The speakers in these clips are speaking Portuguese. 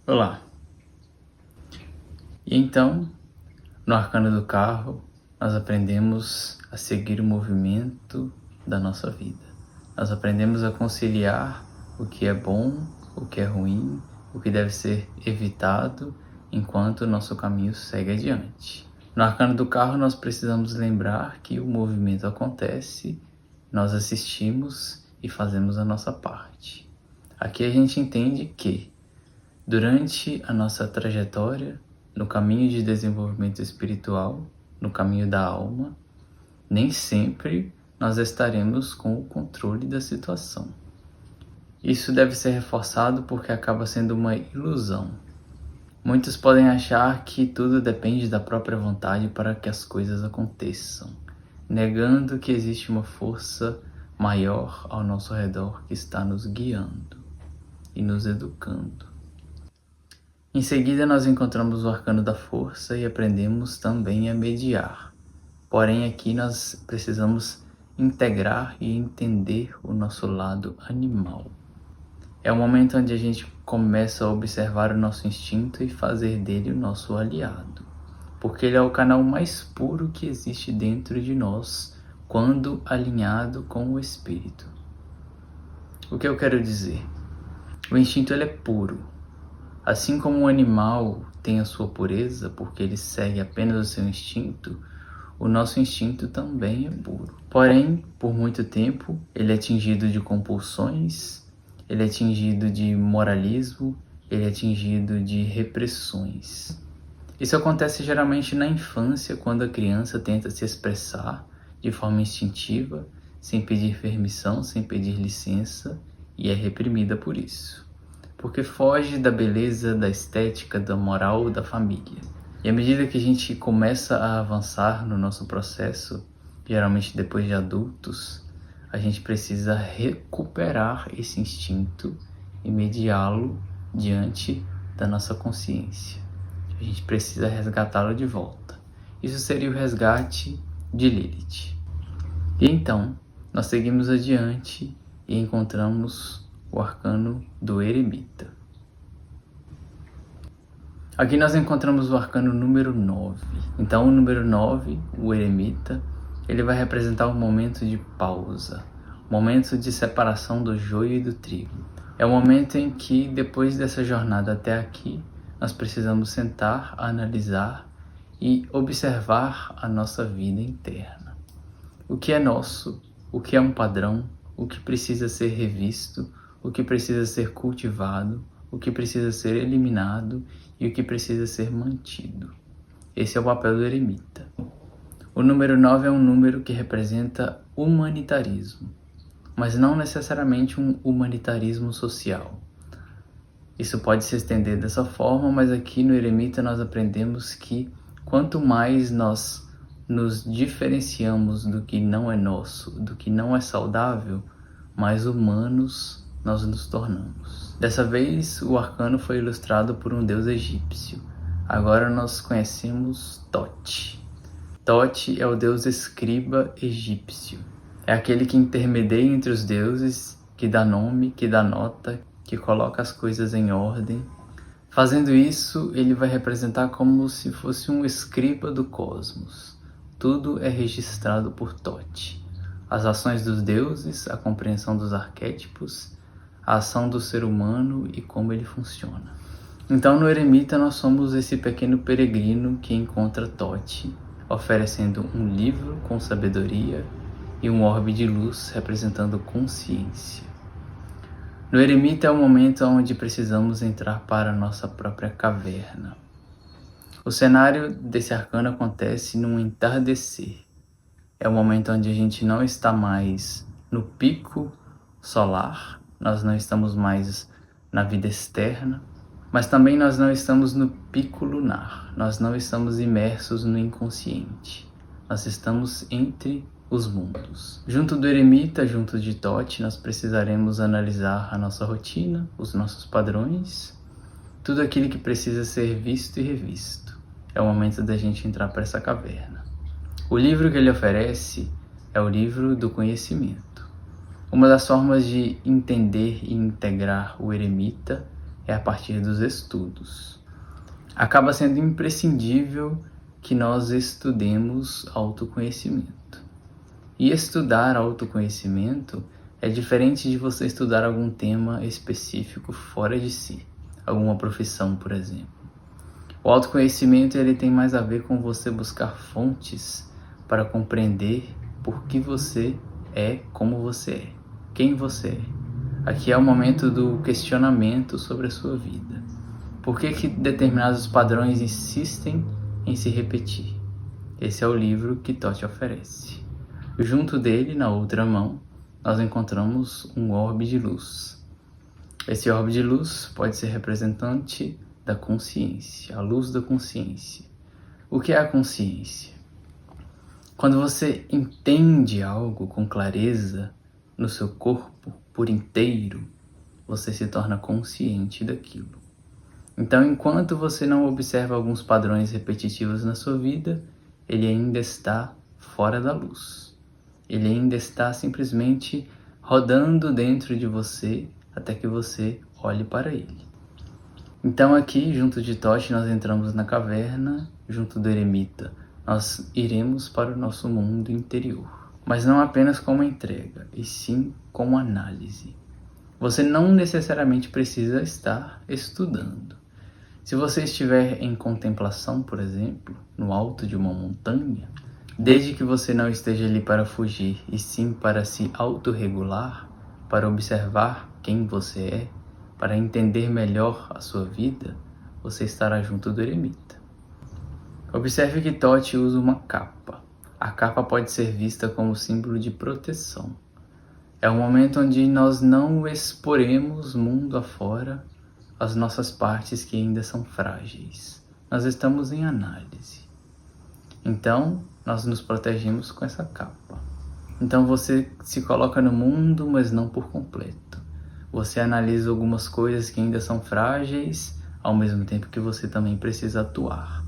Olá! E então, no arcano do carro, nós aprendemos a seguir o movimento da nossa vida. Nós aprendemos a conciliar o que é bom, o que é ruim, o que deve ser evitado, enquanto o nosso caminho segue adiante. No arcano do carro, nós precisamos lembrar que o movimento acontece, nós assistimos e fazemos a nossa parte. Aqui a gente entende que, durante a nossa trajetória, no caminho de desenvolvimento espiritual, no caminho da alma, nem sempre nós estaremos com o controle da situação. Isso deve ser reforçado porque acaba sendo uma ilusão. Muitos podem achar que tudo depende da própria vontade para que as coisas aconteçam, negando que existe uma força maior ao nosso redor que está nos guiando e nos educando. Em seguida, nós encontramos o arcano da força e aprendemos também a mediar. Porém, aqui nós precisamos integrar e entender o nosso lado animal. É o momento onde a gente começa a observar o nosso instinto e fazer dele o nosso aliado, porque ele é o canal mais puro que existe dentro de nós quando alinhado com o espírito. O que eu quero dizer? O instinto ele é puro. Assim como o animal tem a sua pureza, porque ele segue apenas o seu instinto, o nosso instinto também é puro. Porém, por muito tempo, ele é tingido de compulsões, ele é tingido de moralismo, ele é tingido de repressões. Isso acontece geralmente na infância, quando a criança tenta se expressar de forma instintiva, sem pedir permissão, sem pedir licença, e é reprimida por isso. Porque foge da beleza, da estética, da moral da família. E à medida que a gente começa a avançar no nosso processo, geralmente depois de adultos, a gente precisa recuperar esse instinto e mediá-lo diante da nossa consciência. A gente precisa resgatá-lo de volta. Isso seria o resgate de Lilith. E então, nós seguimos adiante e encontramos o arcano do eremita. Aqui nós encontramos o arcano número 9. Então o número 9, o eremita, ele vai representar um momento de pausa, um momento de separação do joio e do trigo. É o momento em que, depois dessa jornada até aqui, nós precisamos sentar, analisar e observar a nossa vida interna. O que é nosso, o que é um padrão, o que precisa ser revisto, o que precisa ser cultivado, o que precisa ser eliminado e o que precisa ser mantido. Esse é o papel do eremita. O número 9 é um número que representa humanitarismo, mas não necessariamente um humanitarismo social. Isso pode se estender dessa forma, mas aqui no eremita nós aprendemos que quanto mais nós nos diferenciamos do que não é nosso, do que não é saudável, mais humanos nós nos tornamos. Dessa vez, o arcano foi ilustrado por um deus egípcio. Agora nós conhecemos Thoth. Thoth é o deus escriba egípcio. É aquele que intermedia entre os deuses, que dá nome, que dá nota, que coloca as coisas em ordem. Fazendo isso, ele vai representar como se fosse um escriba do cosmos. Tudo é registrado por Thoth. As ações dos deuses, a compreensão dos arquétipos, a ação do ser humano e como ele funciona. Então no eremita nós somos esse pequeno peregrino que encontra Thoth, oferecendo um livro com sabedoria e um orbe de luz representando consciência. No eremita é o momento onde precisamos entrar para a nossa própria caverna. O cenário desse arcano acontece num entardecer. É o momento onde a gente não está mais no pico solar, nós não estamos mais na vida externa, mas também nós não estamos no pico lunar, nós não estamos imersos no inconsciente, nós estamos entre os mundos. Junto do eremita, junto de Thoth, nós precisaremos analisar a nossa rotina, os nossos padrões, tudo aquilo que precisa ser visto e revisto. É o momento da gente entrar para essa caverna. O livro que ele oferece é o livro do conhecimento. Uma das formas de entender e integrar o eremita é a partir dos estudos. Acaba sendo imprescindível que nós estudemos autoconhecimento. E estudar autoconhecimento é diferente de você estudar algum tema específico fora de si, alguma profissão, por exemplo. O autoconhecimento ele tem mais a ver com você buscar fontes para compreender por que você é como você é, quem você é. Aqui é o momento do questionamento sobre a sua vida. Por que determinados padrões insistem em se repetir? Esse é o livro que Totti oferece. Junto dele, na outra mão, nós encontramos um orbe de luz. Esse orbe de luz pode ser representante da consciência, a luz da consciência. O que é a consciência? Quando você entende algo com clareza no seu corpo por inteiro, você se torna consciente daquilo. Então, enquanto você não observa alguns padrões repetitivos na sua vida, ele ainda está fora da luz. Ele ainda está simplesmente rodando dentro de você até que você olhe para ele. Então aqui, junto de Totti, nós entramos na caverna, junto do eremita. Nós iremos para o nosso mundo interior. Mas não apenas como entrega, e sim como análise. Você não necessariamente precisa estar estudando. Se você estiver em contemplação, por exemplo, no alto de uma montanha, desde que você não esteja ali para fugir, e sim para se autorregular, para observar quem você é, para entender melhor a sua vida, você estará junto do eremita. Observe que Totti usa uma capa. A capa pode ser vista como símbolo de proteção. É um momento onde nós não exporemos mundo afora as nossas partes que ainda são frágeis. Nós estamos em análise. Então, nós nos protegemos com essa capa. Então você se coloca no mundo, mas não por completo. Você analisa algumas coisas que ainda são frágeis, ao mesmo tempo que você também precisa atuar.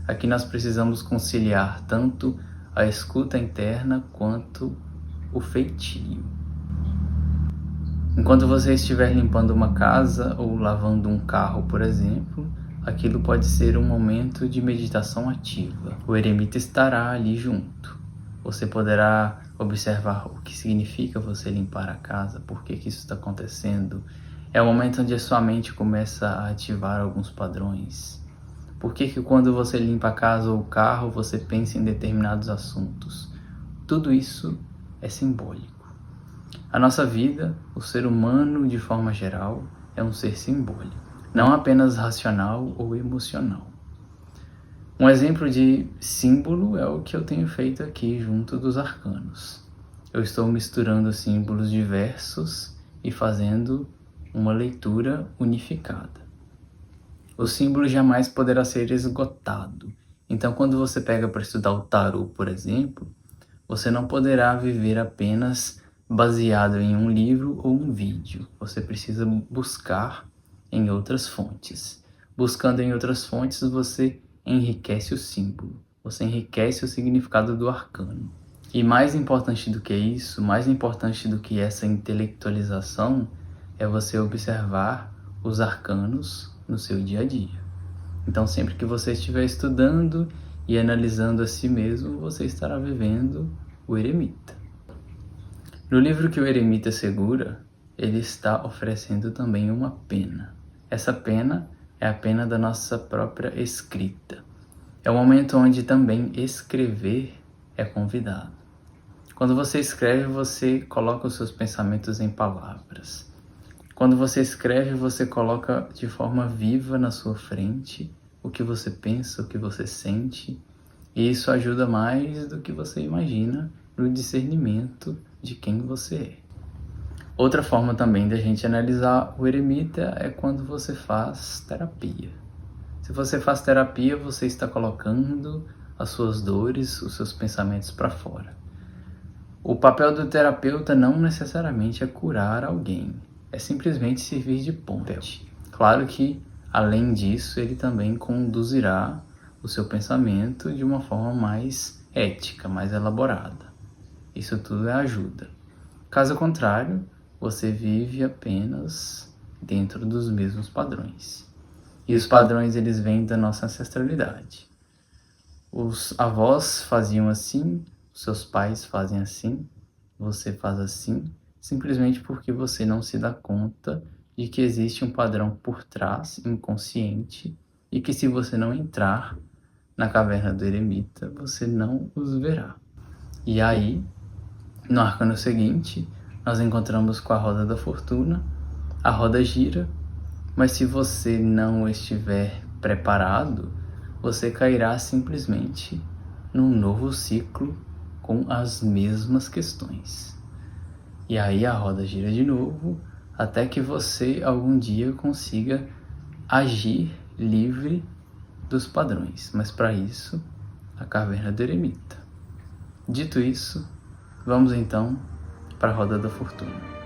Aqui nós precisamos conciliar tanto a escuta interna quanto o feitio. Enquanto você estiver limpando uma casa ou lavando um carro, por exemplo, aquilo pode ser um momento de meditação ativa. O eremita estará ali junto. Você poderá observar o que significa você limpar a casa, por que isso está acontecendo. É o momento onde a sua mente começa a ativar alguns padrões. Por que quando você limpa a casa ou o carro, você pensa em determinados assuntos? Tudo isso é simbólico. A nossa vida, o ser humano de forma geral, é um ser simbólico, não apenas racional ou emocional. Um exemplo de símbolo é o que eu tenho feito aqui junto dos arcanos. Eu estou misturando símbolos diversos e fazendo uma leitura unificada. O símbolo jamais poderá ser esgotado. Então, quando você pega para estudar o tarô, por exemplo, você não poderá viver apenas baseado em um livro ou um vídeo. Você precisa buscar em outras fontes. Buscando em outras fontes, você enriquece o símbolo. Você enriquece o significado do arcano. E mais importante do que isso, mais importante do que essa intelectualização, é você observar os arcanos no seu dia a dia. Então, sempre que você estiver estudando e analisando a si mesmo, você estará vivendo o eremita. No livro que o eremita segura, ele está oferecendo também uma pena. Essa pena é a pena da nossa própria escrita. É o momento onde também escrever é convidado. Quando você escreve, você coloca os seus pensamentos em palavras. Quando você escreve, você coloca de forma viva na sua frente o que você pensa, o que você sente, e isso ajuda mais do que você imagina no discernimento de quem você é. Outra forma também da gente analisar o eremita é quando você faz terapia. Se você faz terapia, você está colocando as suas dores, os seus pensamentos para fora. O papel do terapeuta não necessariamente é curar alguém, é simplesmente servir de ponte. Claro que, além disso, ele também conduzirá o seu pensamento de uma forma mais ética, mais elaborada. Isso tudo é ajuda. Caso contrário, você vive apenas dentro dos mesmos padrões. E os padrões, eles vêm da nossa ancestralidade. Os avós faziam assim, os seus pais fazem assim, você faz assim, simplesmente porque você não se dá conta de que existe um padrão por trás, inconsciente, e que se você não entrar na caverna do eremita, você não os verá. E aí, no arcano seguinte, nós encontramos com a roda da fortuna. A roda gira, mas se você não estiver preparado, você cairá simplesmente num novo ciclo com as mesmas questões. E aí a roda gira de novo, até que você algum dia consiga agir livre dos padrões. Mas para isso, a caverna do eremita. Dito isso, vamos então para a roda da fortuna.